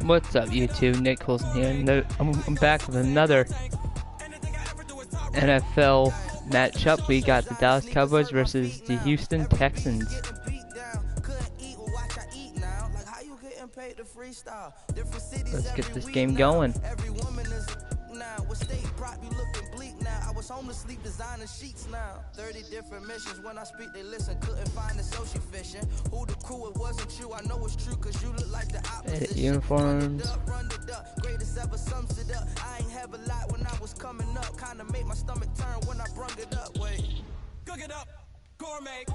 What's up, YouTube? Nick Colson here. No, I'm back with another NFL matchup. We got the Dallas Cowboys versus the Houston Texans. Let's get this game going. Homeless sleep designer sheets now. 30 different missions. When I speak, they listen. Couldn't find the social fishing. Who the crew, it wasn't you. I know it's true, cause you look like the opposition. Uniforms. Greatest ever sums it up. I ain't have a lot when I was coming up. Kinda made my stomach turn when I brung it up. Wait. Cook it up. Gourmet.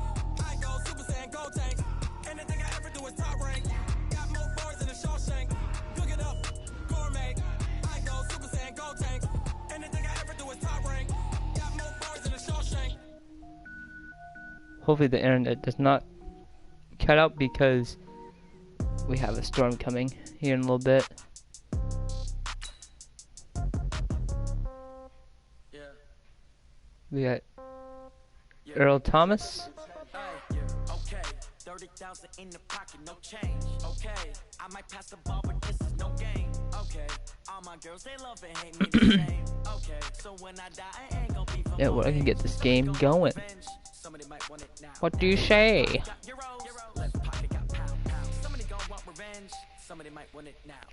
I go Super Saiyan, go tanks. Anything I ever do is top rank. Got more bars than a Shawshank. Cook it up. Gourmet. I go Super Saiyan, go tanks. Anything I ever do is top rank. Hopefully the internet does not cut out because we have a storm coming here in a little bit. We got Earl Thomas. Okay, 30,000 in the pocket, no change. Okay, I might pass the ball, but this is no game. Okay, all my girls they love and hate me the same. Okay, so when I die, I ain't gonna be. Yeah, well, I can get this game going. What do you say?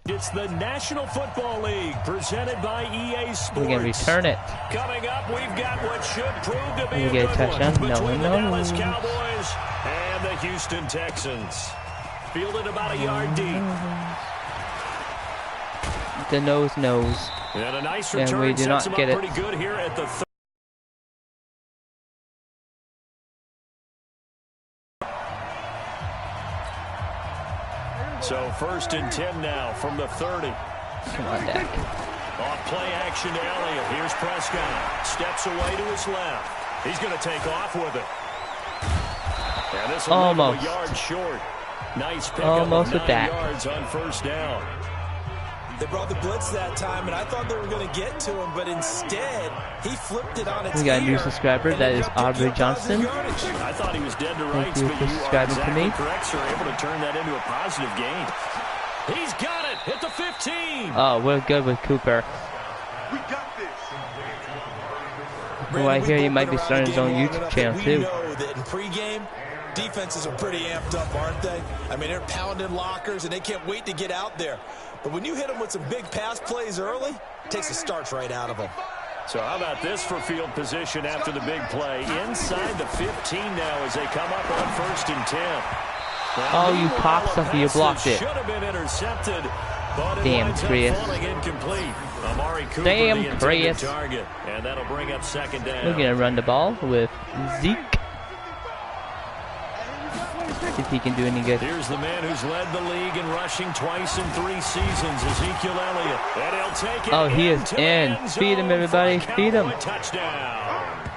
It's the National Football League presented by EA Sports. We're gonna return it. Coming up, we've got what should prove to be we get a touchdown. between the Dallas Cowboys and the Houston Texans. Fielded about a yard deep. The nose. And a nice return, and we do not get it. Pretty good here at the So 1st and 10 now from the 30. Come on, Dak. Off play action to Elliott. Here's Prescott. Steps away to his left. He's going to take off with it. And this will almost a yard short. Nice pick almost of 9 with that. yards on 1st down. They brought the blitz that time, and I thought they were going to get to him, but instead, he flipped it on its We got a new subscriber. That is Aubrey Johnson. I thought he was dead to rights, but you are exactly correct, sir. Able to turn that into a positive gain. He's got it at the 15. Oh, we're good with Cooper. We got this. Well, I hear he might be starting his own YouTube channel too. We know that in pregame, defenses are pretty amped up, aren't they? I mean, they're pounding lockers, and they can't wait to get out there. But when you hit them with some big pass plays early, it takes the starch right out of them. So how about this for field position after the big play? Inside the 15 now as they come up on 1st and 10. Oh, you cocksucker, you blocked it. Should have been intercepted, but damn, Chris. Damn, Chris. Target, and that'll bring up 2nd down. We're going to run the ball with Zeke. If he can do any good. Here's the man who's led the league in rushing twice in 3 seasons, Ezekiel Elliott. And he'll take it. Oh, he is in. Feed him, everybody. Feed him. Touchdown.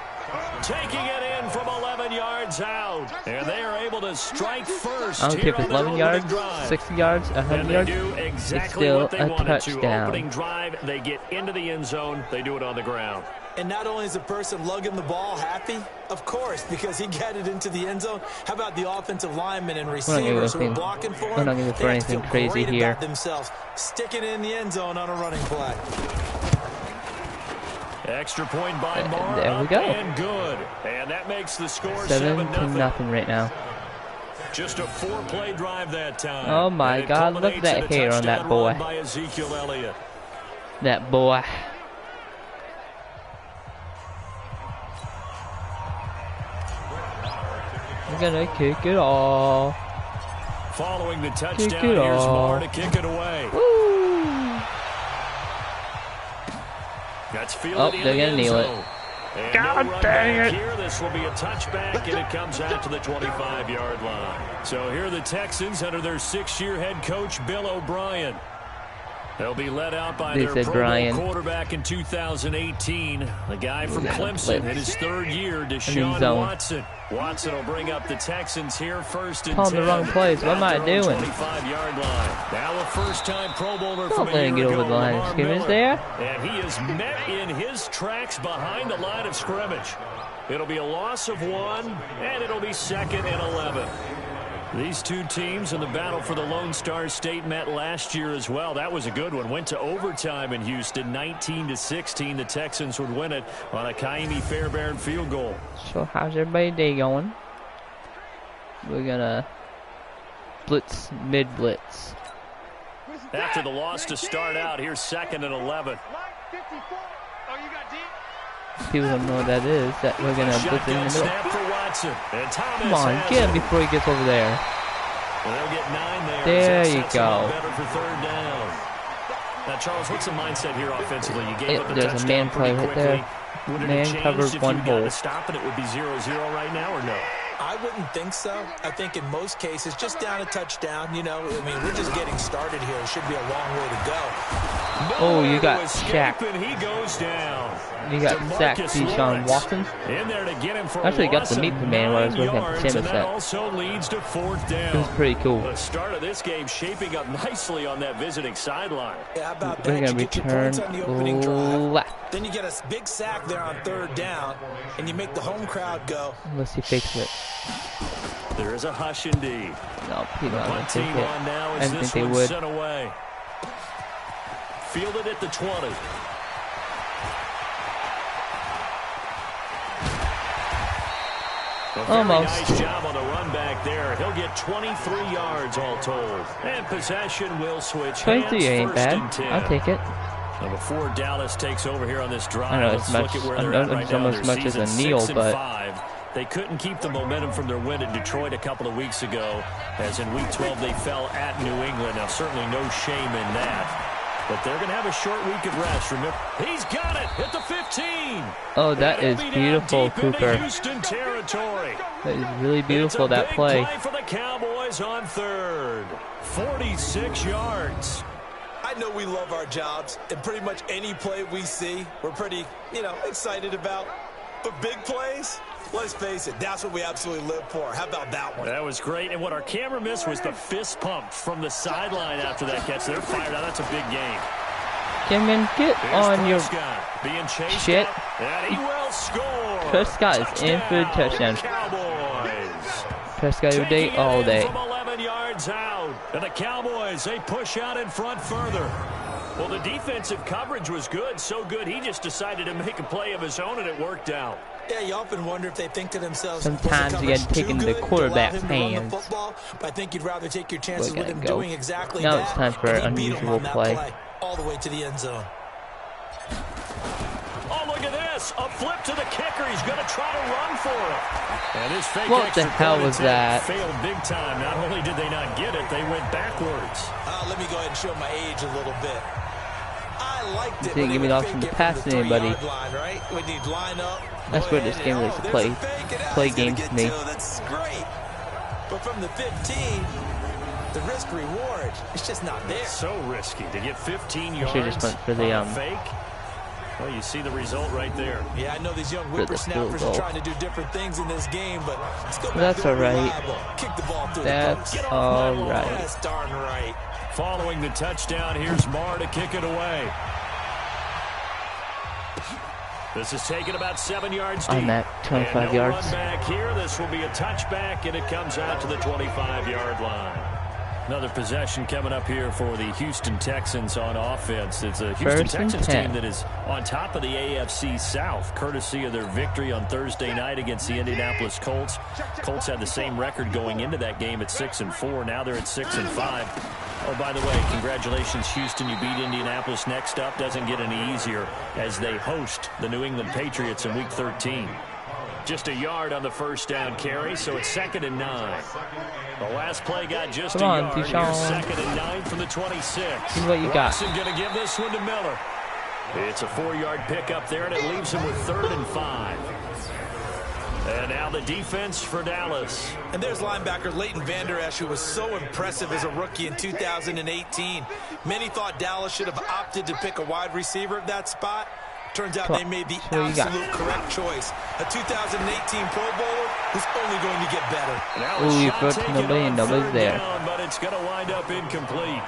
Taking it in from 11 yards out. And they are able to strike first. I don't care if it's 11 yards, 60 yards, 100 yards. It's still a touchdown. Opening drive, they get into the end zone. They do it on the ground. And not only is the person lugging the ball happy, of course, because he got it into the end zone. How about the offensive linemen and receivers who are blocking for him? We're not going to throw anything crazy here. Themselves sticking in the end zone on a running play. Extra point by Marr. There we go. And good. And that makes the score 7-0 right now. Just a 4-play drive that time. Oh my God! Look at that hair on that boy. By Ezekiel Elliott. That boy. We're gonna kick it off. Following the touchdown, here's Marr to kick it away. Woo! That's fielded they're gonna kneel it. God dang it! Here, this will be a touchback, and it comes out to the 25-yard line. So here are the Texans under their 6-year head coach, Bill O'Brien. They'll be led out by their Pro Bowl quarterback in 2018, the guy from Clemson in his 3rd year, Deshaun Watson. Watson will bring up the Texans here 1st and 10. Calling the wrong plays. What am I doing? 25-yard line. Now a first-time Pro Bowler from a year ago. Don't let him get over the line of scrimmage there. And he is met in his tracks behind the line of scrimmage. It'll be a loss of 1, and it'll be 2nd and 11. These two teams in the battle for the Lone Star State met last year as well. That was a good one. Went to overtime in Houston, 19-16. The Texans would win it on a Kaimi Fairbairn field goal. So how's everybody's day going? We're gonna blitz, mid-blitz. After the loss to start out, here's 2nd and 11. People don't know what that is. That we're gonna blitz in the middle. Snap for Watson. And Come on, get him before he gets over there. Well, they'll get 9 there. There you go. Better for 3rd down. Now, Charles, what's the mindset here offensively? You gave up the There's a man play right there. Man covered one hole. Stop it. It would be 0-0 right now, or no? I wouldn't think so. I think in most cases, just down a touchdown, you know, I mean, we're just getting started here. It should be a long way to go. Oh, you got sacked. He goes down. You got sacked, Deshaun Watson. In there to get him for Actually got to meet the man while I was working at the Tim set. Also leads to 4th down. It was pretty cool. The start of this game shaping up nicely on that visiting sideline. Yeah, how about We're that? gonna You get your points on the opening drive. left. Then you get a big sack there on 3rd down, and you make the home crowd go. Unless he fixes it. There is a hush indeed. No, people don't take it. On now I as didn't this think they one's would. sent away. Fielded at the 20. Almost. Nice job on the run back there. He'll get 23 yards all told. And possession will switch 23 hands. ain't bad. I'll take it. Now before Dallas takes over here on this drive, I know let's it's much, look at where I they're know at right it's now. almost Their much as a season's Neal, 6-5. but They couldn't keep the momentum from their win in Detroit a couple of weeks ago, as in Week 12 they fell at New England. Now, certainly no shame in that. But they're going to have a short week of rest. Remember, he's got it at the 15. oh, that is beautiful, Cooper. Houston territory. That is really beautiful, It's a that big play. for the Cowboys on 3rd. 46 yards. I know we love our jobs, and pretty much any play we see, we're pretty, you know, excited about. But big plays, let's face it, that's what we absolutely live for. How about that one? That was great. And what our camera missed was the fist pump from the sideline after that catch. They're fired out. That's a big game. Kimmin, get on your being chased shit. Out, and he will score. Prescott is in for the touchdown. Cowboys. Prescott every day, all day. From 11 yards out. And the Cowboys, they push out in front further. Well, the defensive coverage was good, so good he just decided to make a play of his own, and it worked out. Yeah, you often wonder if they think to themselves, sometimes you get taken to the quarterback's hands. But I think you'd rather take your chances with him doing exactly now that. It's time for an unusual play. All the way to the end zone. Oh, look at this. A flip to the kicker. He's going to try to run for it. And his fake what the hell was that? Failed big time. Not only did they not get it, they went backwards. Let me go ahead and show my age a little bit. I liked it. Didn't give me the option to pass to anybody. Line, right? When you line up, that's where this game is to play games to me. That's great. But from the 15, the risk reward, it's just not there. It's so risky to get 15 yards. I should just went for the fake. Well, you see the result right there. Yeah, I know these young whippersnappers are trying to do different things in this game, but let's go back that's to all right. Kick the ball through that's the all right. That's darn right. Following the touchdown, here's Marr to kick it away. This is taken about 7 yards deep. I'm at 25 yards. Run back here. This will be a touchback, and it comes out to the 25-yard line. Another possession coming up here for the Houston Texans on offense. It's a Houston Texans team that is on top of the AFC South, courtesy of their victory on Thursday night against the Indianapolis Colts. Colts had the same record going into that game at 6-4. Now they're at 6-5. Oh, by the way, congratulations, Houston. You beat Indianapolis. Next up doesn't get any easier as they host the New England Patriots in Week 13. Just a yard on the first down carry, so it's 2nd and 9. The last play got just a yard. Here's 2nd and 9 from the 26. See what you got. Watson going to give this one to Miller. It's a 4-yard pickup there, and it leaves him with 3rd and 5. And now the defense for Dallas. And there's linebacker Leighton Vander Esch, who was so impressive as a rookie in 2018. Many thought Dallas should have opted to pick a wide receiver at that spot. Turns out they made the absolute correct choice. A 2018 Pro Bowler who's only going to get better. Ooh, you put nobody and nobody's there. Down, but it's going to wind up incomplete.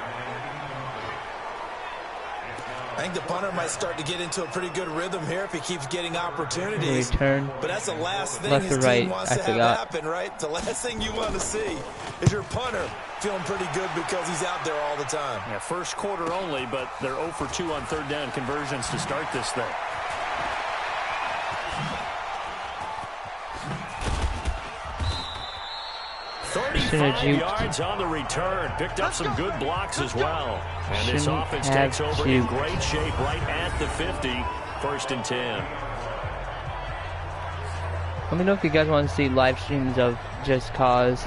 I think the punter might start to get into a pretty good rhythm here if he keeps getting opportunities. Return. But that's the last thing Left his or team right, wants I to have forgot. happen, right? The last thing you want to see is your punter feeling pretty good because he's out there all the time. Yeah, first quarter only, but they're 0 for 2 on third down conversions to start this thing. Yards on the return. Picked up some good blocks as well. And this offense takes over in great shape right at the 50. 1st and 10. Let me know if you guys want to see live streams of Just Cause.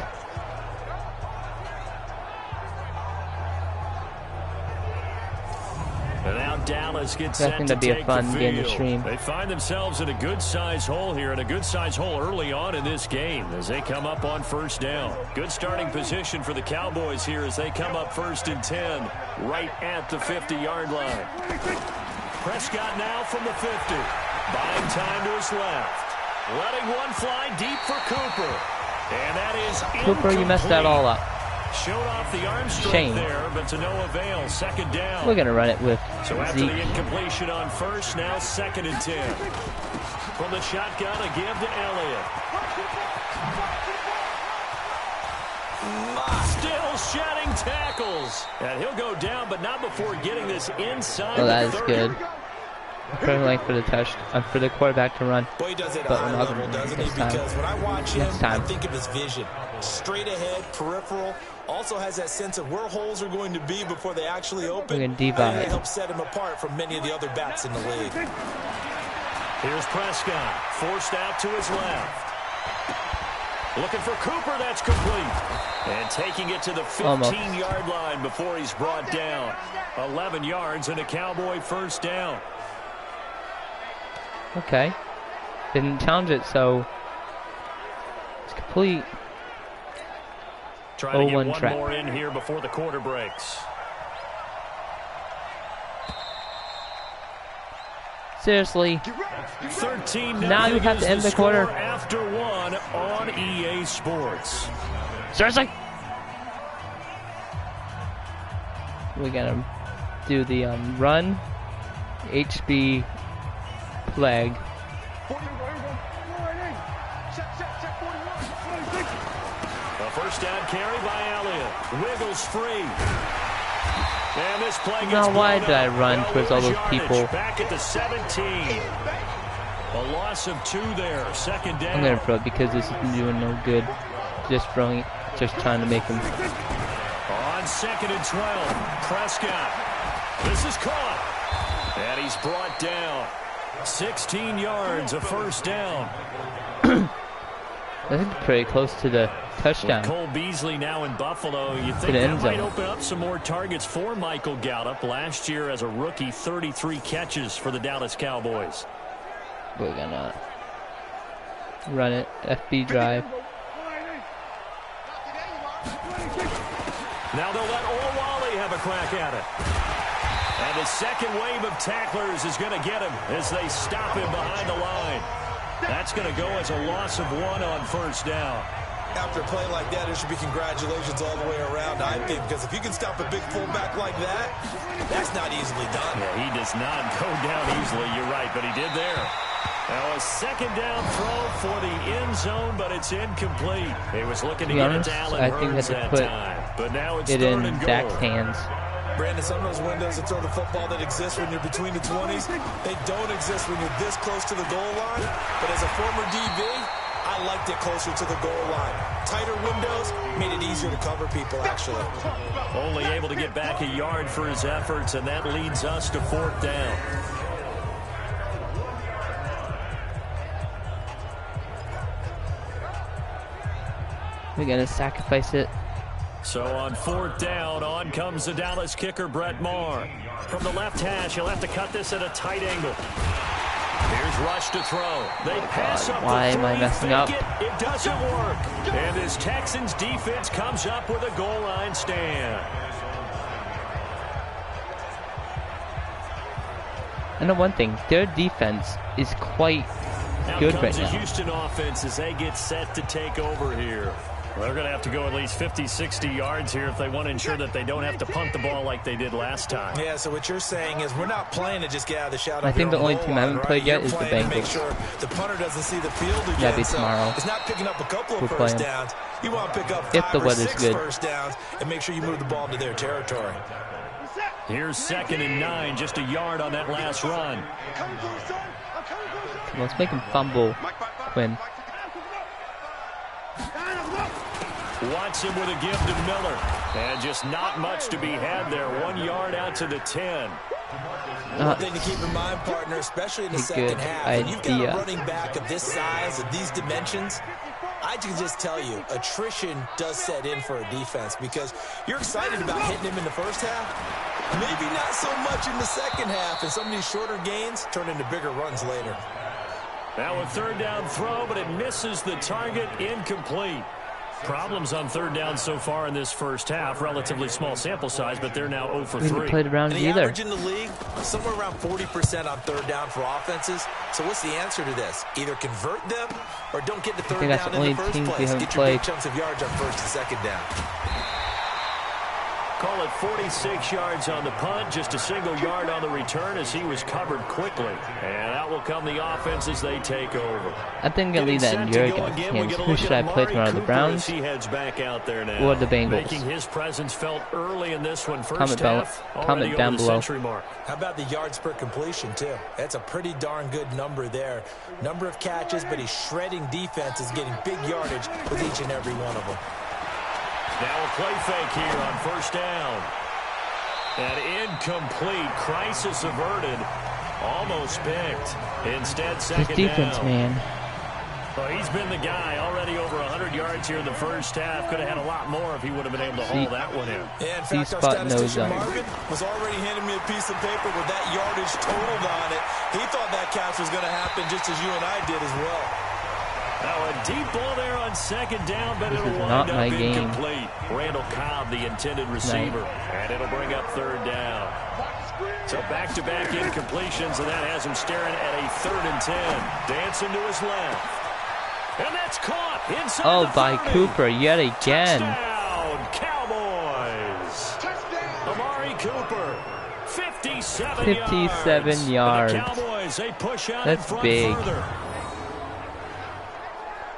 And now Dallas gets I set think to that'd be a take fun the game to field. stream. They find themselves in a good-sized hole here, and a good-sized hole early on in this game as they come up on 1st down. Good starting position for the Cowboys here as they come up 1st and 10, right at the 50-yard line. Prescott now from the 50, buying time to his left, letting one fly deep for Cooper, and that is incomplete. Cooper, you messed that all up. Showed off the arm strength there, but to no avail. 2nd down. We're gonna run it with So after Zeke. the incompletion on 1st, now 2nd and 10. From the shotgun, a give to Elliott. Still shedding tackles. And he'll go down, but not before getting this inside Oh, that the is 30. good. Perfect length for the for the quarterback to run. Boy, he does it at But a we're high not level, gonna doesn't he? this time. Because when I watch him, Next time. I think of his vision. Straight ahead, peripheral. Also has that sense of where holes are going to be before they actually open. We're gonna I think divide. that helps set him apart from many of the other backs in the league. Here's Prescott, forced out to his left. Looking for Cooper, that's complete. And taking it to the 15-yard line before he's brought down. 11 yards and a Cowboy 1st down. Okay. Didn't challenge it, so it's complete. Trying to get one trap. more in here before the quarter breaks. Seriously. 13 Now you have to end the quarter. After one on EA Sports. Seriously. We're gonna do the run, HB flag. A 1st down carry by Elliott. Wiggles free. And this play gets Now why blown did I up. run towards all those Yardage people? Back at the 17. A loss of 2 there. 2nd down. I'm gonna throw it because this isn't doing no good. Just throwing it, just trying to make him. On 2nd and 12, Prescott. This is caught. And he's brought down. 16 yards, a 1st down. I think pretty close to the touchdown. With Cole Beasley now in Buffalo, you think the that end might zone. open up some more targets for Michael Gallup. Last year as a rookie, 33 catches for the Dallas Cowboys. We're gonna run it, FB drive. Now they'll let Olawale have a crack at it. And the second wave of tacklers is going to get him as they stop him behind the line. That's going to go as a loss of 1 on 1st down. After a play like that, there should be congratulations all the way around, I think, because if you can stop a big fullback like that, that's not easily done. Yeah, he does not go down easily, you're right, but he did there. Now a 2nd down throw for the end zone, but it's incomplete. He was looking to get it to Allen I think Hurns they that put time, but now it's it 3rd in and goal. Dak's hands. Brandon, some of those windows to throw the football that exist when you're between the 20s, they don't exist when you're this close to the goal line. But as a former DB, I liked it closer to the goal line. Tighter windows made it easier to cover people, actually. Only able to get back a yard for his efforts, and that leads us to 4th down. We're gonna sacrifice it. So on 4th down, on comes the Dallas kicker, Brett Maher. From the left hash, he'll have to cut this at a tight angle. Here's Rush to throw. They pass up Why the am I 3, messing fake up? It doesn't work. And this Texans defense comes up with a goal line stand. I know one thing, their defense is quite Now good comes right the now. Houston offense as they get set to take over here. Well, they're going to have to go at least 50, 60 yards here if they want to ensure that they don't have to punt the ball like they did last time. Yeah, so what you're saying is we're not playing to just get out of the shadow. I think the only team I haven't played yet is the Bengals. Make sure the punter doesn't see the field again. That'd be tomorrow. It's not picking up a couple of first downs. You want to pick up 5 or 6 first downs and make sure you move the ball into their territory. Here's 2nd and 9, just a yard on that last run. Let's make him fumble, Quinn. Watson with a give to Miller. And just not much to be had there. 1 yard out to the 10. One thing to keep in mind, partner, especially in the second half, when you've got a running back of this size, of these dimensions, I can just tell you, attrition does set in for a defense because you're excited about hitting him in the first half. Maybe not so much in the second half, and some of these shorter gains turn into bigger runs later. Now a 3rd down throw, but it misses the target, incomplete. Problems on 3rd down so far in this first half. Relatively small sample size, but they're now 0 for 3. We haven't played around and the either. Average in the league, somewhere around 40% on 3rd down for offenses. So what's the answer to this? Either convert them or don't get the 3rd down in the first place. Get your big chunks of yards on 1st and 2nd down. Call it 46 yards on the punt, just a single yard on the return as he was covered quickly. And out will come the offense as they take over. I think I'm going to leave that in your hands. Who should I play tomorrow, the Browns he heads back out there now, or the Bengals? Making his presence felt early in this one. Comment down below. How about the yards per completion, too? That's a pretty darn good number there. Number of catches, but he's shredding defense, is getting big yardage with each and every one of them. Now a play fake here on 1st down. And incomplete. Crisis averted. Almost picked. Instead, 2nd down. Defense, man. Well, he's been the guy. Already over 100 yards here in the first half. Could have had a lot more if he would have been able to haul that one in. Yeah, in fact, our statistician Marvin was already handing me a piece of paper with that yardage totaled on it. He thought that catch was going to happen just as you and I did as well. Now a deep ball there on 2nd down, but it'll wind up incomplete. Randall Cobb, the intended receiver, and it'll bring up 3rd down. So back-to-back incompletions, and that has him staring at a 3rd and 10. Dancing to his left. And that's caught inside the 30. By Cooper yet again. Touchdown, Cowboys. Amari Cooper, 57 yards. And the Cowboys, they push out That's in front big. further.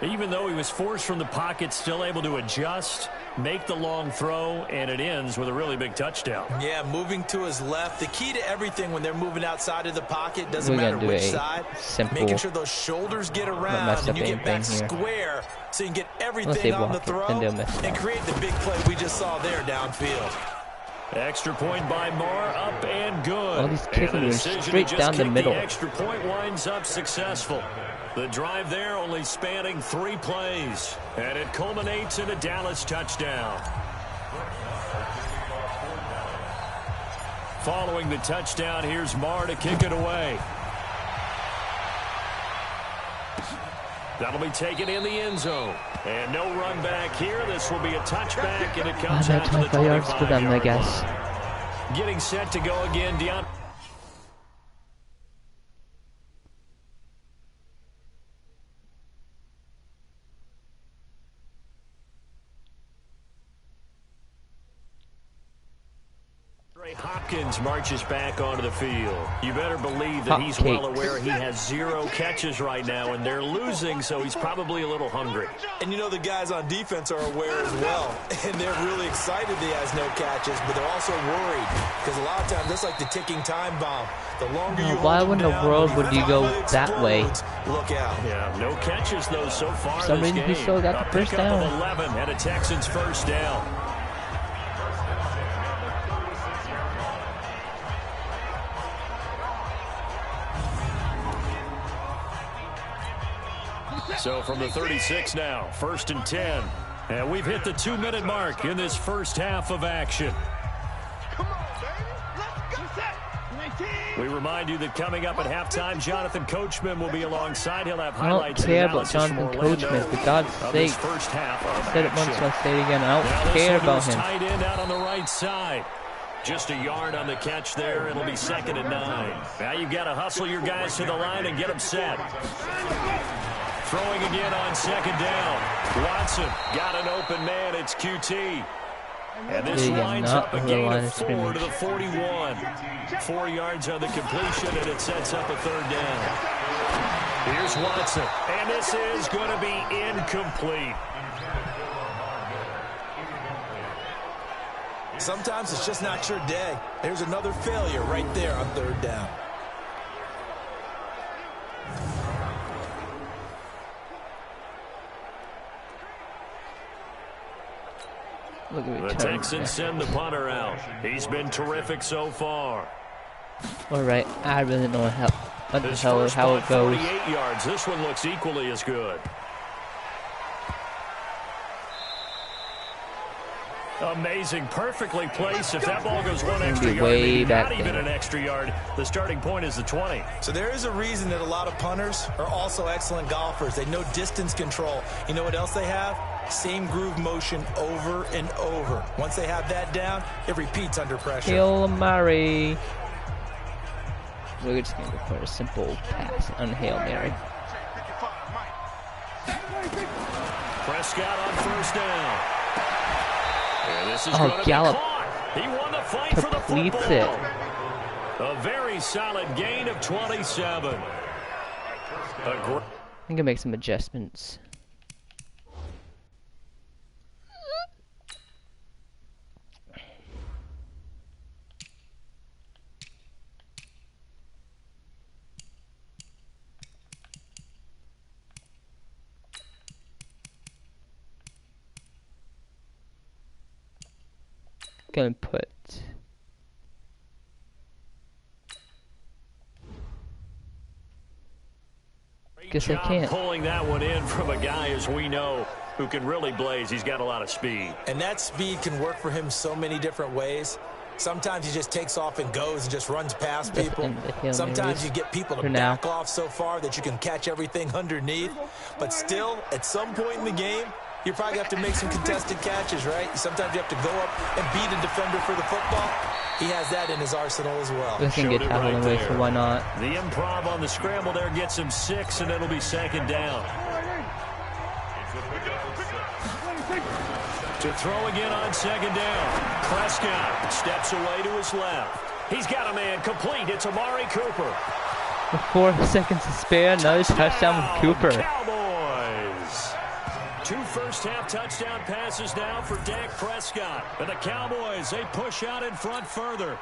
Even though he was forced from the pocket, still able to adjust, make the long throw, and it ends with a really big touchdown. Yeah, moving to his left. The key to everything when they're moving outside of the pocket, doesn't matter which side, making sure those shoulders get around and you get back square so you can get everything on the throw and create the big play we just saw there downfield. Extra point by Moore, up and good. All these kicking are straight down the middle. The extra point winds up successful. The drive there only spanning 3 plays, and it culminates in a Dallas touchdown. Following the touchdown, here's Moore to kick it away. That'll be taken in the end zone. And no run back here. This will be a touchback, and it comes out to the 25 yards for them, I guess. Getting set to go again, Deion. Hopkins marches back onto the field. You better believe that he's well aware he has 0 catches right now, and they're losing, so he's probably a little hungry. And you know the guys on defense are aware as well, and they're really excited that he has no catches, but they're also worried because a lot of times that's like the ticking time bomb. The longer you why in the world would you go that way? Look out. Yeah, no catches though so far. For some reason he still got the first down. 11 and a Texans first down. So from the 36 now, 1st and 10. And we've hit the 2-minute mark in this first half of action. Come on, baby. Let's go. We remind you that coming up at halftime, Jonathan Coachman will be alongside. He'll have highlights. I don't care about Jonathan Coachman, for God's sake. First half I said it once, so I'll say it again. I don't care about him. Tight end out on the right side. Just a yard on the catch there. It'll be 2nd and 9. Now you've got to hustle your guys to the line and get them set. Throwing again on second down. Watson got an open man. It's QT. And this winds up a gain of 4 to the 41. 4 yards on the completion, and it sets up a third down. Here's Watson, and this is going to be incomplete. Sometimes it's just not your day. There's another failure right there on third down. The Texans send the punter out. He's been terrific so far. All right, I really don't know how it goes. 48 yards. This one looks equally as good. Amazing, perfectly placed. If that ball goes one extra yard, maybe not even an extra yard, the starting point is the 20. So there is a reason that a lot of punters are also excellent golfers. They know distance control. You know what else they have? Same groove motion over and over. Once they have that down, it repeats under pressure. Hail Mary. We're just going to go for a simple pass on Hail Mary. Prescott on first down. And this is going to be caught. He won the fight for the football. A very solid gain of 27. I'm going to make some adjustments. Gonna put guess I can't. Pulling that one in from a guy, as we know, who can really blaze. He's got a lot of speed. And that speed can work for him so many different ways. Sometimes he just takes off and goes and just runs past people. Sometimes you get people to back off so far that you can catch everything underneath. But still, at some point in the game, you probably have to make some contested catches, right? Sometimes you have to go up and beat a defender for the football. He has that in his arsenal as well. We can get tackled away, so why not? The improv on the scramble there gets him 6, and it'll be second down. To throw again on second down. Prescott steps away to his left. He's got a man complete. It's Amari Cooper. With 4 seconds to spare, nice touchdown with Cooper. Cowboys. 2 first-half touchdown passes now for Dak Prescott. And the Cowboys, they push out in front further.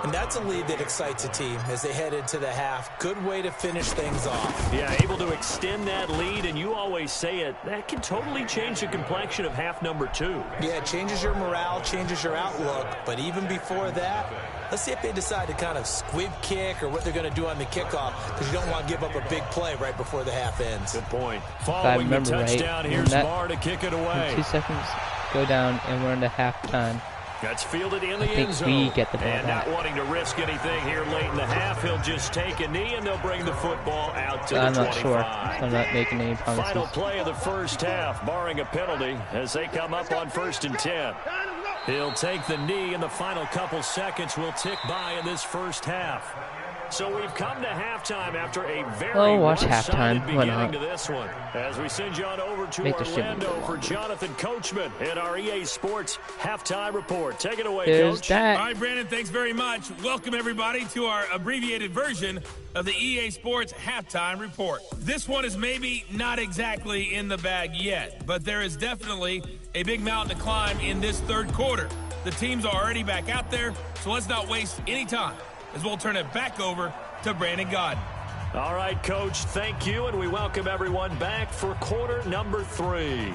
And that's a lead that excites a team as they head into the half. Good way to finish things off. Yeah, able to extend that lead, and you always say it, that can totally change the complexion of half number 2. Yeah, it changes your morale, changes your outlook. But even before that, let's see if they decide to kind of squib kick or what they're going to do on the kickoff, because you don't want to give up a big play right before the half ends. Good point. Following the touchdown, here's Barr to kick it away. 2 seconds go down, and we're into halftime. That's fielded in the end zone. We get the ball and back. not wanting to risk anything here late in the half, he'll just take a knee, and they'll bring the football out to the 25. I'm not sure. I'm not making any promises. Final play of the first half, barring a penalty, as they come up on 1st and 10. He'll take the knee, and the final couple seconds will tick by in this first half. So we've come to halftime after a very one-sided beginning to this one. As we send you on over to Orlando for Jonathan Coachman in our EA Sports Halftime Report. Take it away, Coach. All right, Brandon, thanks very much. Welcome, everybody, to our abbreviated version of the EA Sports Halftime Report. This one is maybe not exactly in the bag yet, but there is definitely a big mountain to climb in this third quarter. The teams are already back out there, so let's not waste any time, as we'll turn it back over to Brandon Godden. All right, Coach, thank you, and we welcome everyone back for quarter number 3.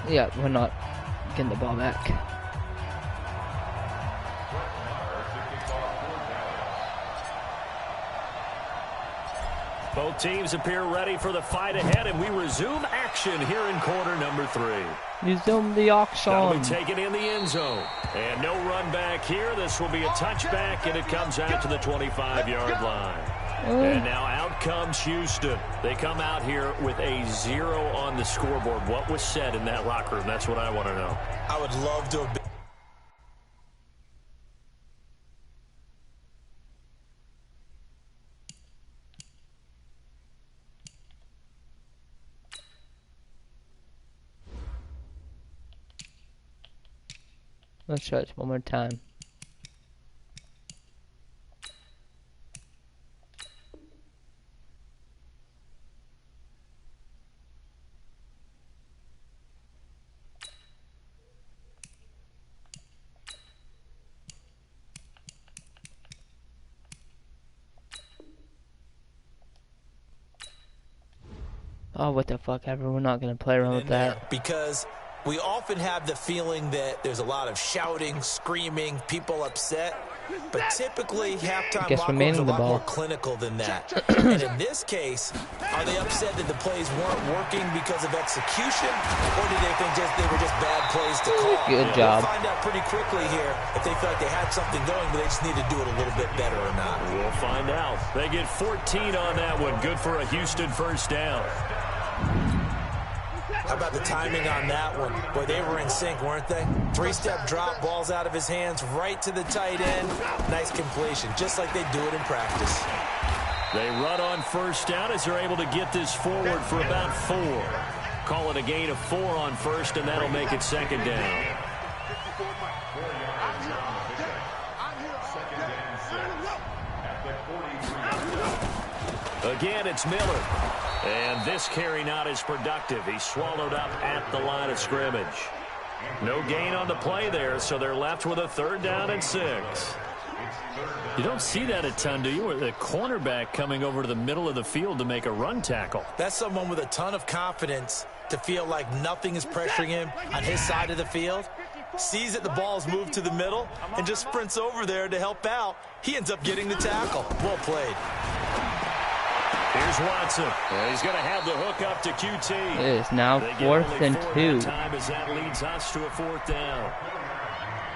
Yeah, we're not getting the ball back. Both teams appear ready for the fight ahead, and we resume action here in quarter number 3. Resume the auction. That'll be taken in the end zone. And no run back here. This will be a touchback, and it comes out to the 25-yard line. And now out comes Houston. They come out here with a 0 on the scoreboard. What was said in that locker room? That's what I want to know. I would love to have been. Let's try this one more time. Oh, what the fuck ever. We're not going to play around with that. Because we often have the feeling that there's a lot of shouting, screaming, people upset. But typically, halftime locker rooms are a lot more clinical than that. And in this case, are they upset that the plays weren't working because of execution? Or did they think they were just bad plays to call? Good job. We'll find out pretty quickly here if they feel like they had something going, but they just need to do it a little bit better or not. We'll find out. They get 14 on that one. Good for a Houston first down. How about the timing on that one? Boy, they were in sync, weren't they? Three-step drop, balls out of his hands, right to the tight end. Nice completion, just like they do it in practice. They run on first down as they're able to get this forward for about 4. Call it a gain of 4 on first, and that'll make it second down. Again, it's Miller. And this carry not as productive. He's swallowed up at the line of scrimmage. No gain on the play there, so they're left with a 3rd down and 6. You don't see that a ton, do you? With the cornerback coming over to the middle of the field to make a run tackle. That's someone with a ton of confidence to feel like nothing is pressuring him on his side of the field. Sees that the ball is moved to the middle and just sprints over there to help out. He ends up getting the tackle. Well played. Here's Watson. He's going to have the hook up to QT. It is now 4th and 2. Time as that leads us to a 4th down.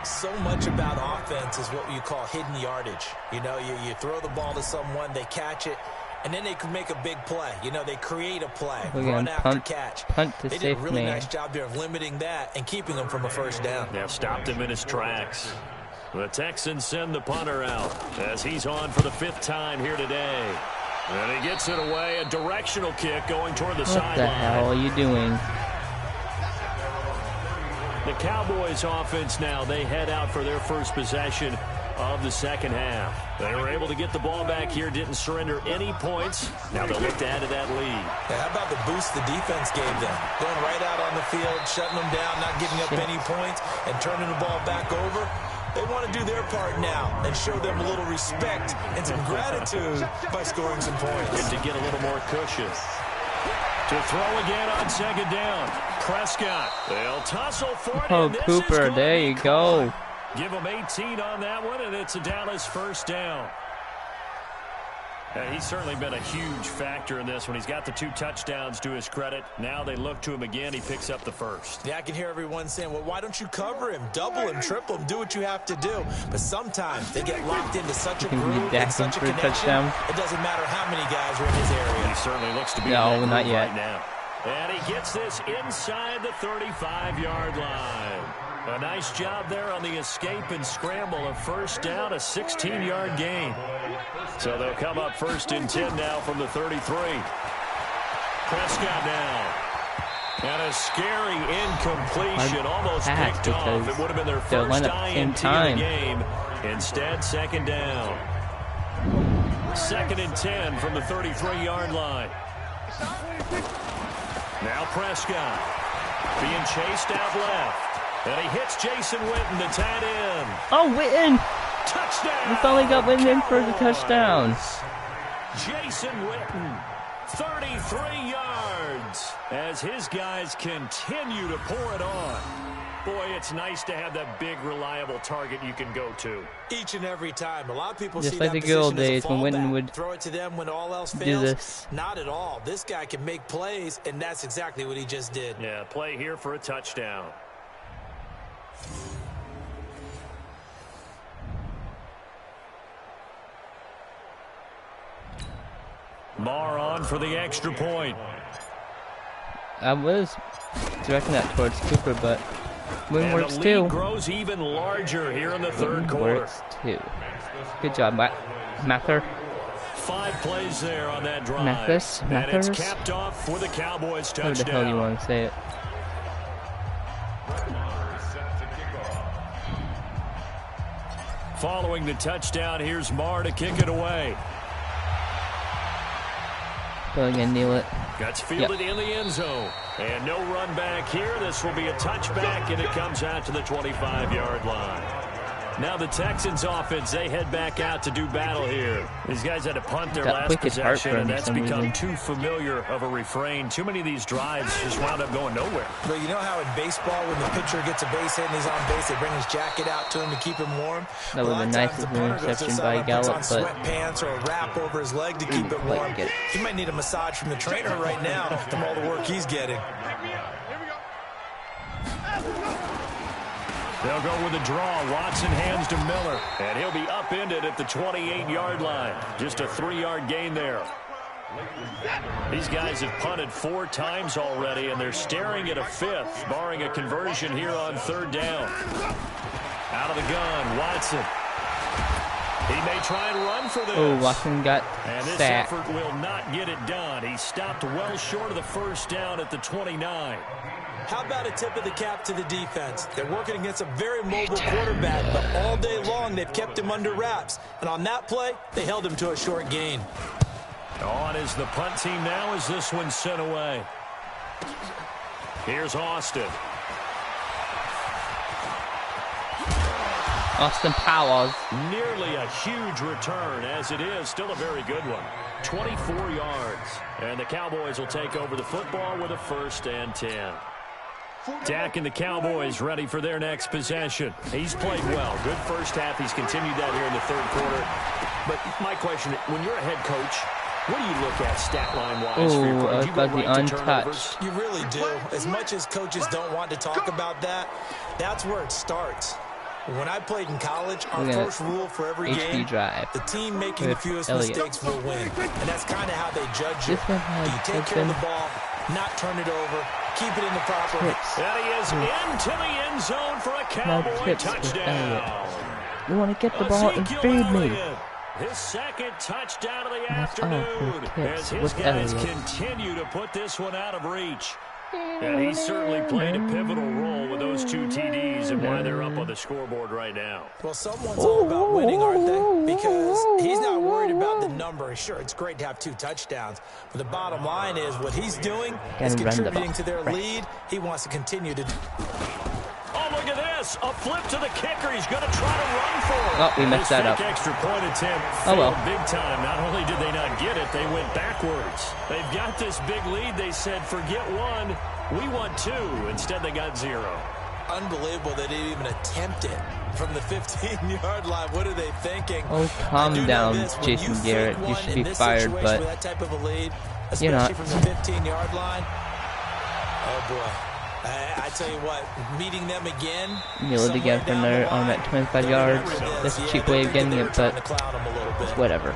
So much about offense is what you call hidden yardage. You know, you throw the ball to someone, they catch it, and then they can make a big play. You know, they create a play, run after catch. They did a really nice job there of limiting that and keeping him from a first down. Yeah, stopped him in his tracks. The Texans send the punter out as he's on for the 5th time here today. And he gets it away, a directional kick going toward the sideline. What the hell are you doing? The Cowboys offense now, they head out for their first possession of the second half. They were able to get the ball back here, didn't surrender any points. Now they'll look to add to that lead. Yeah, how about the boost the defense gave them? Going right out on the field, shutting them down, not giving up any points, and turning the ball back over. They want to do their part now and show them a little respect and some gratitude by scoring some points. Good to get a little more cushion. To throw again on second down. Prescott. They'll tussle for it. Oh, Cooper, there you go. Give him 18 on that one, and it's a Dallas first down. He's certainly been a huge factor in this one. He's got the 2 touchdowns to his credit. Now they look to him again. He picks up the first. Yeah, I can hear everyone saying, well, why don't you cover him? Double him, triple him, do what you have to do. But sometimes they get locked into such a groove and such a connection, it doesn't matter how many guys are in his area. He certainly looks to be no, not yet. Right now. And he gets this inside the 35-yard line. A nice job there on the escape and scramble. A first down, a 16-yard gain. So they'll come up 1st and 10 now from the 33. Prescott now. And a scary incompletion, almost picked off. It would have been their first INT of the game. Instead, 2nd down. 2nd and 10 from the 33-yard line. Now Prescott being chased out left. And he hits Jason Witten, the tight end. Oh, Witten! Touchdown! We finally got Witten for the touchdown. Jason Witten, 33 yards, as his guys continue to pour it on. Boy, it's nice to have that big, reliable target you can go to. Each and every time. A lot of people just see like that the good old days when fallback. Witten would throw it to them when all else fails. do this. Not at all. This guy can make plays, and that's exactly what he just did. Yeah, play here for a touchdown. Marr on for the extra point. I was directing that towards Cooper, but Win works the too. lead grows even larger here in the third quarter. Works too. Good job, Mather. 5 plays there on that drive. Mathers? And it's capped off for the Cowboys touchdown. How the hell you want to say it? Following the touchdown, here's Marr to kick it away. Probably gonna kneel it. Gets fielded in the end zone. And no run back here. This will be a touchback, and it comes out to the 25-yard line. Now the Texans offense, they head back out to do battle here. These guys had to punt their last possession, and that's become too familiar of a refrain. Too many of these drives just wound up going nowhere. But you know how in baseball, when the pitcher gets a base hit and he's on base, they bring his jacket out to him to keep him warm? That was a nice interception by Gallup, but sweatpants or a wrap over his leg to keep it warm. He might need a massage from the trainer right now from all the work he's getting. They'll go with a draw. Watson hands to Miller, and he'll be upended at the 28-yard line. Just a 3-yard gain there. These guys have punted 4 times already, and they're staring at a 5th, barring a conversion here on 3rd down. Out of the gun, Watson. He may try and run for this. Oh, Watson got and this sacked. effort will not get it done. He stopped well short of the 1st down at the 29. How about a tip of the cap to the defense? They're working against a very mobile quarterback, but all day long they've kept him under wraps. And on that play, they held him to a short gain. On is the punt team now as this one's sent away. Here's Austin. Austin Powers. Nearly a huge return, as it is. Still a very good one. 24 yards. And the Cowboys will take over the football with a 1st and 10. Dak and the Cowboys ready for their next possession. He's played well. Good first half. He's continued that here in the 3rd quarter. But my question, when you're a head coach, what do you look at stat line-wise for your play? Do you go right to turnovers? You really do. As much as coaches don't want to talk about that, that's where it starts. When I played in college, our first rule for every game, the team making the fewest mistakes will win. And that's kind of how they judge you. Do you take care of the ball, not turn it over, keep it in the proper... And he is into the end zone for a Cowboy touchdown. You want to get the ball and feed me. His 2nd touchdown of the afternoon as his guys continue to put this one out of reach. And he certainly played a pivotal role with those 2 TDs and why they're up on the scoreboard right now. Well, someone's all about winning, aren't they? Because he's not worried about the number. Sure, it's great to have 2 touchdowns. But the bottom line is what he's doing is contributing to their lead. He wants to continue to... Oh, look at this. A flip to the kicker. He's going to try to run for it. Oh, we messed that up. Extra point attempt failed big time. Not only did they not get it, they went backwards. They've got this big lead. They said, forget 1. We want 2. Instead, they got 0. Unbelievable they didn't even attempt it from the 15-yard line. What are they thinking? Oh, calm down, Jason Garrett. You should be fired, but that type of a lead, you're not. From the 15-yard line. Oh, boy. I tell you what, meeting them again. Kneel it again from there on that 25 yards. That's a cheap way of getting it, but it's whatever.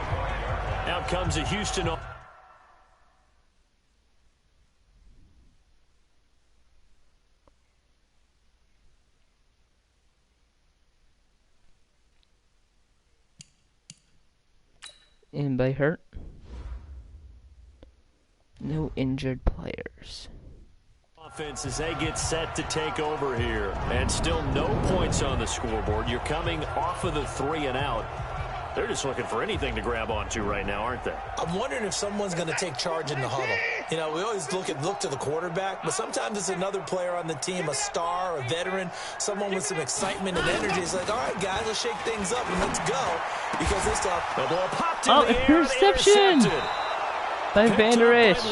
Now comes a Houston. Anybody hurt? No injured players. Offense as they get set to take over here, and still no points on the scoreboard. You're coming off of the 3 and out. They're just looking for anything to grab onto right now, aren't they? I'm wondering if someone's going to take charge in the huddle. You know, we always look to the quarterback, but sometimes it's another player on the team, a star, a veteran, someone with some excitement and energy. It's like, all right, guys, let's shake things up and let's go. Because this stuff... The ball popped in the air, interception by Van Der Esch.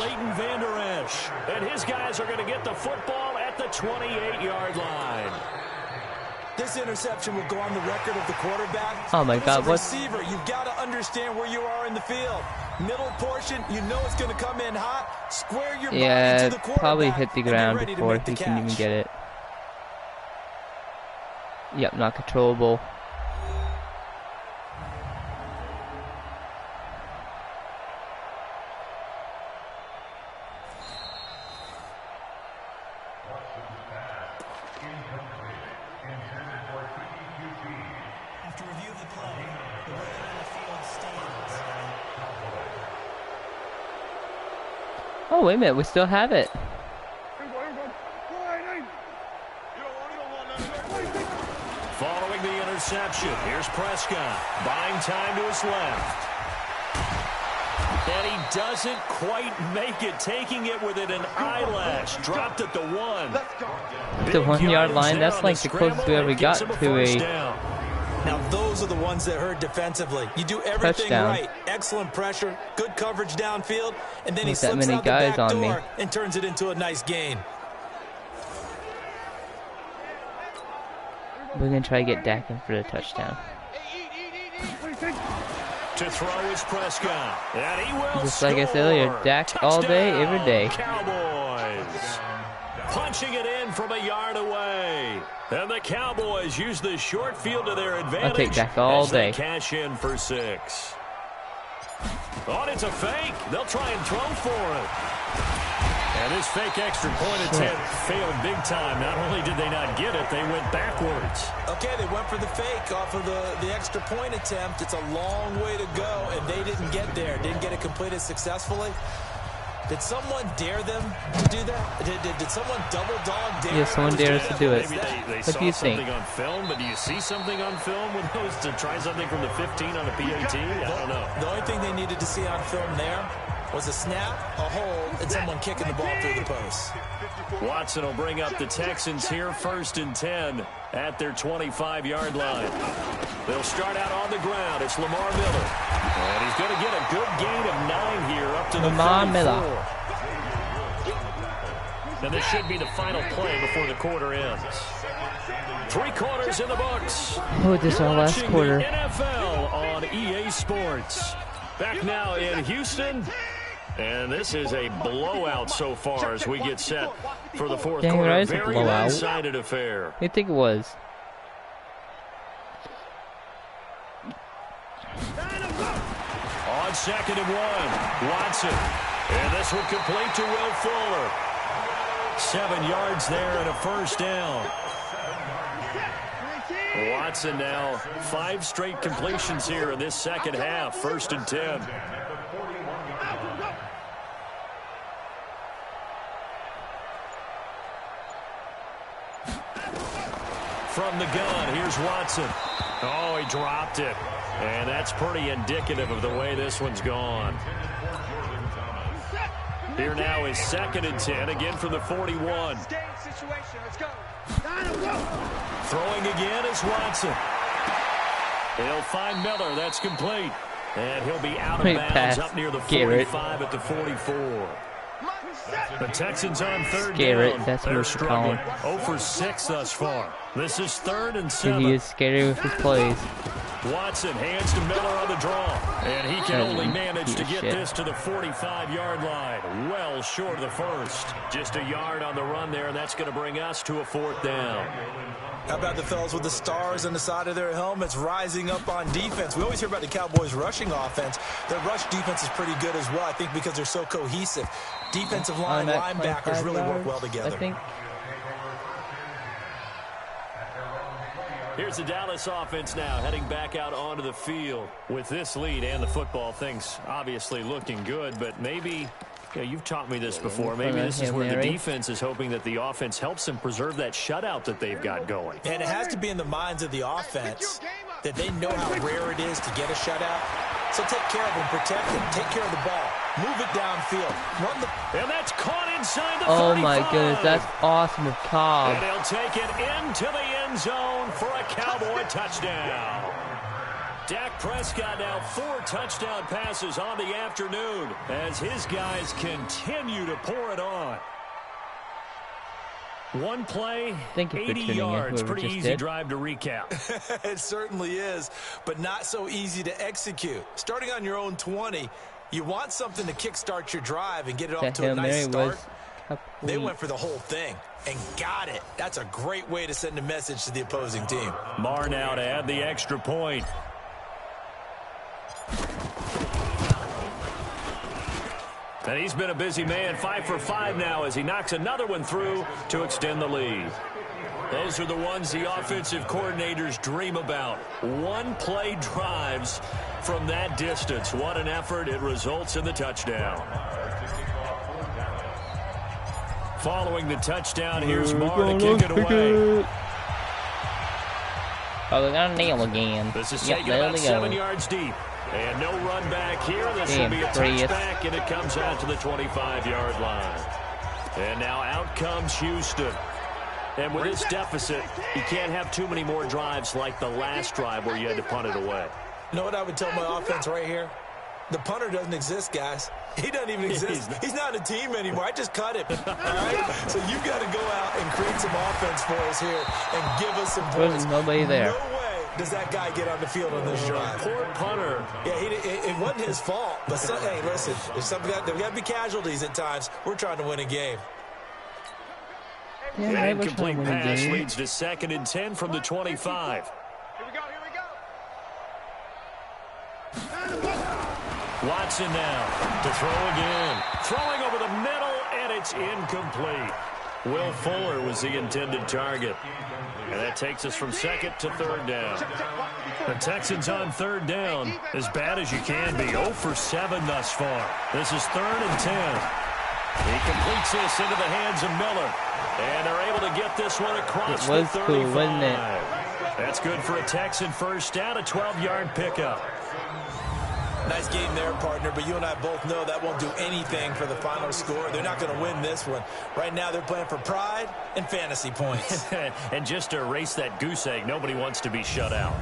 And his guys are going to get the football at the 28-yard line. This interception will go on the record of the quarterback. Oh my God! What? Receiver, you've got to understand where you are in the field. Middle portion, you know it's going to come in hot. Square your body to the quarterback. Probably hit the ground before he can even get it. Yep, not controllable. Oh, wait a minute, we still have it. Following the interception, here's Prescott. Buying time to his left. And he doesn't quite make it, taking it within an eyelash. Dropped at the 1. The 1 yard line, that's like the closest we ever got to a Now those are the ones that hurt defensively. You do everything right. Excellent pressure, good coverage downfield, and then he slips out the back door and turns it into a nice gain. We're going to try to get Dak in for the touchdown. To throw is Prescott. And he will Just like I said earlier, Dak touchdown, all day, every day. Cowboys. Punching it in from a yard away. And the Cowboys use the short field to their advantage. I'll take Dak all day. Cash in for 6. Oh, it's a fake. They'll try and throw for it. And this fake extra point attempt failed big time. Not only did they not get it, they went backwards. Okay, they went for the fake off of the extra point attempt. It's a long way to go, and they didn't get there. Didn't get it completed successfully. Did someone dare them to do that? Did someone double dog dare? Yeah, someone dared us to do it. Maybe they What saw do you something think? on film, but do you see something on film with those to try something from the 15 on a PAT? I don't know. The only thing they needed to see on film there was a snap, a hold, and someone kicking the ball through the post. Watson will bring up the Texans here, 1st and 10 at their 25-yard line. They'll start out on the ground. It's Lamar Miller. And he's going to get a good gain of 9 here up to the 34. And this should be the final play before the quarter ends. 3 quarters in the books. Oh, this is our last quarter. NFL on EA Sports. Back now in Houston. And this is a blowout so far as we get set for the 4th quarter. Right, very one-sided affair. I think it was. On 2nd and 1, Watson. And this one complete to Will Fuller. 7 yards there and a 1st down. Watson now 5 straight completions here in this second half. 1st and 10. From the gun, here's Watson. Oh, he dropped it. And that's pretty indicative of the way this one's gone. Here now is 2nd and 10, again from the 41. Throwing again is Watson. They'll find Miller. That's complete. And he'll be out of bounds up near the 45 at the 44. The Texans on 3rd down. That's They're what struggling. 0 for 6 thus far. This is 3rd and 7. He is scary with his plays. Watson hands to Miller on the draw. And he can only manage to get this to the 45-yard line. Well short of the 1st. Just a yard on the run there, and that's going to bring us to a 4th down. How about the fellas with the stars on the side of their helmets rising up on defense? We always hear about the Cowboys' rushing offense. Their rush defense is pretty good as well, I think, because they're so cohesive. Defensive line, linebackers really work well together. I think. Here's the Dallas offense now heading back out onto the field with this lead and the football. Things obviously looking good, but maybe you've taught me this before. Maybe this is where the defense is hoping that the offense helps them preserve that shutout that they've got going. And it has to be in the minds of the offense that they know how rare it is to get a shutout. So take care of them, protect them, take care of the ball, move it downfield, run the... And that's caught inside the 35. Oh my goodness, that's awesome with Cobb. And they'll take it into the end zone for a Cowboy touchdown. Dak Prescott now 4 touchdown passes on the afternoon as his guys continue to pour it on. One play, 80 yards, pretty easy drive to recap. It certainly is, but not so easy to execute. Starting on your own 20, you want something to kickstart your drive and get it off to a nice start. They went for the whole thing and got it. That's a great way to send a message to the opposing team. Marr now to add the extra point. And he's been a busy man, 5 for 5 now as he knocks another one through to extend the lead. Those are the ones the offensive coordinators dream about. One-play drives from that distance. What an effort. It results in the touchdown. Following the touchdown, here's Marr to kick it away. Oh, they're gonna nail again. This is Yep, taken there about we 7 go. yards deep. And no run back here. This Damn, will be a Prius. touchback, and it comes out to the 25-yard line. And now out comes Houston. And with this deficit, you can't have too many more drives like the last drive where you had to punt it away. You know what I would tell my offense right here? The punter doesn't exist, guys. He doesn't even exist. He's not a team anymore. I just cut him. All right? So you've got to go out and create some offense for us here and give us some points. There's nobody there. No way does that guy get on the field on this drive. Poor punter. Yeah, it wasn't his fault. But, hey, listen, there's got to be casualties at times. We're trying to win a game. Yeah, An they were trying incomplete to win a pass game. leads to 2nd and 10 from the 25. Here we go, here we go. Watson now to throw again. Throwing over the middle, and it's incomplete. Will Fuller was the intended target. And that takes us from 2nd to 3rd down. The Texans on 3rd down, as bad as you can be. 0 for 7 thus far. This is 3rd and 10. He completes this into the hands of Miller. And they're able to get this one across the 35. Cool, wasn't it? That's good for a Texan first down, a 12-yard pickup. Nice game there, partner, but you and I both know that won't do anything for the final score. They're not going to win this one. Right now, they're playing for pride and fantasy points. And just to erase that goose egg, nobody wants to be shut out.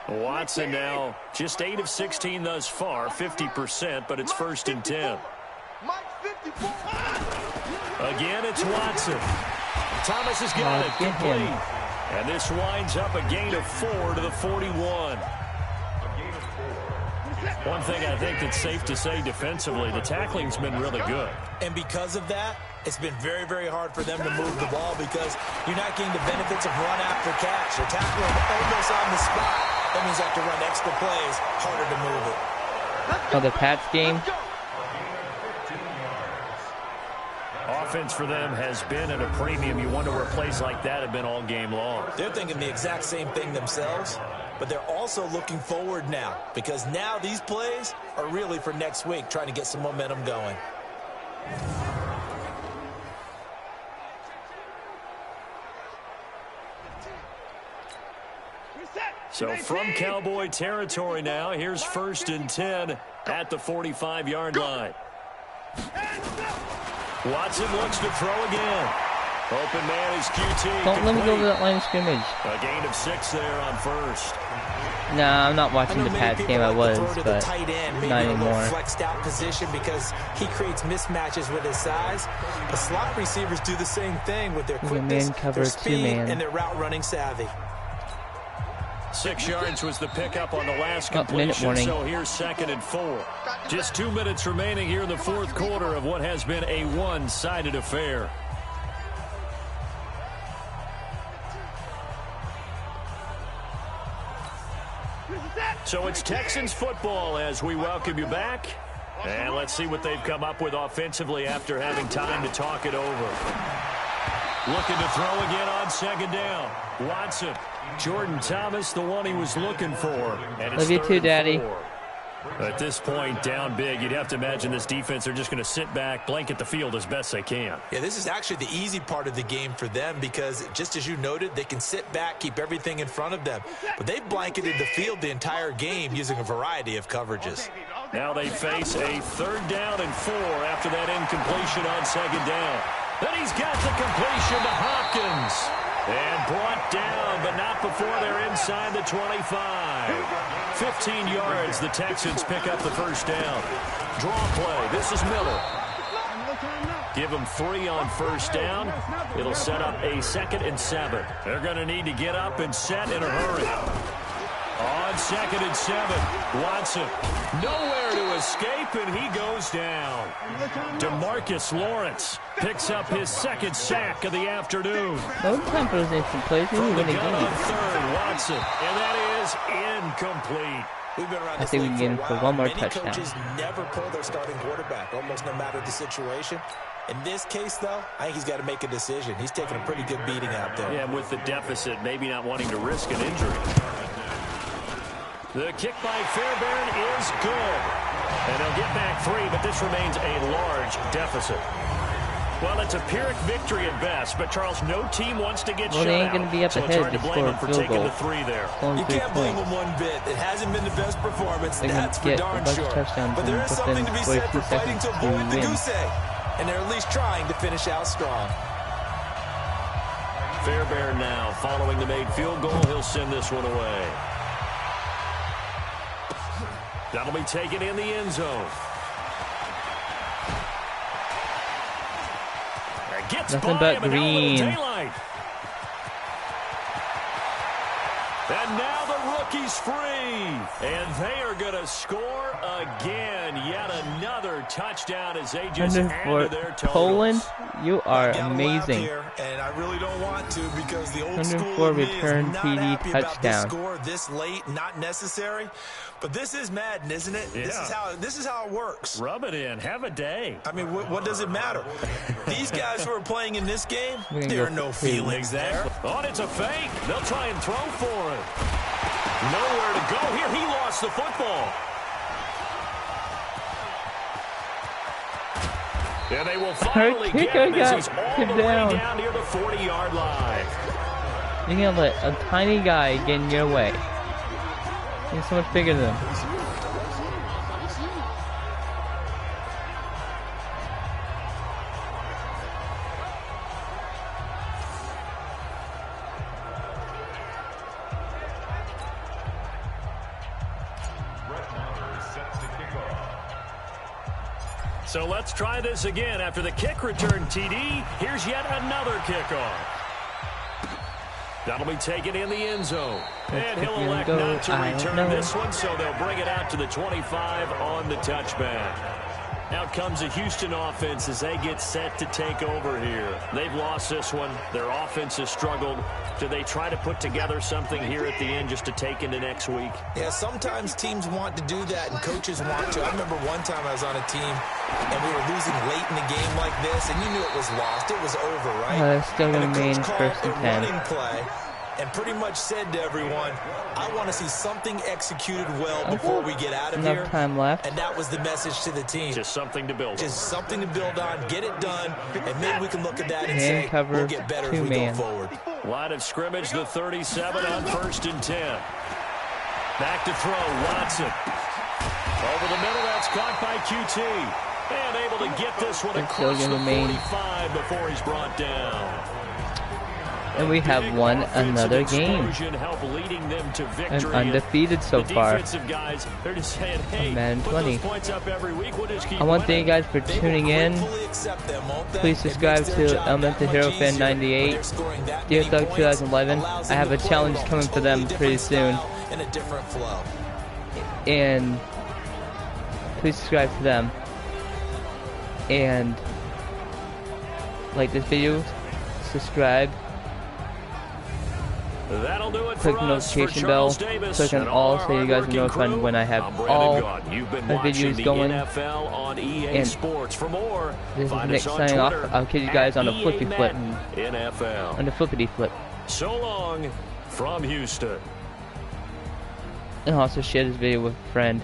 Watson now just 8 of 16 thus far, 50%, but it's 1st and 10. Again, it's Watson. Thomas has got it complete. And this winds up a gain of 4 to the 41. One thing I think that's safe to say defensively, the tackling's been really good. And because of that, it's been very, very hard for them to move the ball because you're not getting the benefits of run after catch. They're tackling almost on the spot. That means you have to run extra plays, harder to move it. Oh, the Pats game? Offense for them has been at a premium. You wonder where plays like that have been all game long. They're thinking the exact same thing themselves, but they're also looking forward now because now these plays are really for next week, trying to get some momentum going. So from Cowboy territory now, here's 1st and 10 at the 45-yard line. Watson looks to throw again. Open man is QT. Don't let me go to that line of scrimmage. A gain of 6 there on 1st. Nah, I'm not watching the Pats game. I was, but tight end, maybe not a little anymore. flexed out position because he creates mismatches with his size. The slot receivers do the same thing with their quickness, their speed, and their route running savvy. 6 yards was the pickup on the last completion, so here's 2nd and 4. Just 2 minutes remaining here in the 4th quarter of what has been a one-sided affair. So it's Texans football as we welcome you back. And let's see what they've come up with offensively after having time to talk it over. Looking to throw again on 2nd down. Watson. Jordan Thomas, the one he was looking for. And it's Love you too, Daddy. 4. At this point, down big, you'd have to imagine this defense are just going to sit back, blanket the field as best they can. Yeah, this is actually the easy part of the game for them because, just as you noted, they can sit back, keep everything in front of them. But they've blanketed the field the entire game using a variety of coverages. Now they face a 3rd down and 4 after that incompletion on 2nd down. Then he's got the completion to Hopkins. And brought down, but not before they're inside the 25. 15 yards, the Texans pick up the 1st down. Draw play, this is Miller. Give them 3 on 1st down. It'll set up a 2nd and 7. They're going to need to get up and set in a hurry. On 2nd and 7, Watson. Nowhere to escape, and he goes down. DeMarcus Lawrence picks up his 2nd sack of the afternoon. No time for those instant plays. We From win the a gun on game. 3rd, Watson. And that is incomplete. We've been around I this think we league can for get a him for one more Many touchdown. coaches never pull their starting quarterback, almost no matter the situation. In this case, though, I think he's got to make a decision. He's taking a pretty good beating out there. Yeah, with the deficit, maybe not wanting to risk an injury. The kick by Fairbairn is good. And they'll get back 3, but this remains a large deficit. Well, it's a Pyrrhic victory at best, but Charles, no team wants to get shut out. They ain't going to be up so ahead to score a for field taking goal. the 3 there. You can't blame them one bit. It hasn't been the best performance, that's for darn sure. But there is something to be said for fighting to avoid the goose egg. And they're at least trying to finish out strong. Fairbairn now following the made field goal. He'll send this one away. That'll be taken in the end zone. Gets nothing by but him green. And now the rookie's free. And they are going to score again. Yet another touchdown as they just add to their totals. Poland, you are amazing. Here, and I really don't want to because the old 104 school return TD touchdown. Score this late, not necessary. But this is Madden, isn't it? Yeah. This is how it works. Rub it in. Have a day. I mean, what does it matter? These guys who are playing in this game, there are no feelings there. Oh, and it's a fake. They'll try and throw for it. Nowhere to go here. He lost the football. And they will finally get him as he's all the way down near the 40-yard line. You're going to let a tiny guy get in your way. He's so much bigger than him. So let's try this again. After the kick return TD, here's yet another kickoff. That'll be taken in the end zone. And he'll elect not to return this one, so they'll bring it out to the 25 on the touchback. Out comes the Houston offense as they get set to take over here. They've lost this one. Their offense has struggled. Do they try to put together something here at the end just to take into next week? Yeah, sometimes teams want to do that and coaches want to. I remember one time I was on a team and we were losing late in the game like this, and you knew it was lost. It was over, right? Still going to remain first and 10. Running play and pretty much said to everyone, I want to see something executed well before we get out of here. Enough time left. And that was the message to the team. Just something to build on. Just something to build on, get it done, and maybe we can look at that and say, we'll get better as we go forward. Line of scrimmage, the 37 on 1st and 10. Back to throw, Watson. Over the middle, that's caught by QT. And able to get this one across the 45 before he's brought down. And we have won another game. I'm undefeated so far. Madden 20. I want to thank you guys for tuning in. Please subscribe to Elemental Hero Fan 98. Dear Thug 2011. I have a challenge coming for them pretty soon. And please subscribe to them. And like this video. Subscribe. That'll do it. Click the notification bell, click on all so you guys know when I have all my videos going. On EA Sports. For more, this is Nick signing off. I'll catch you guys on the flippy flip. NFL. On the flippity flip. So long from Houston. And also share this video with a friend.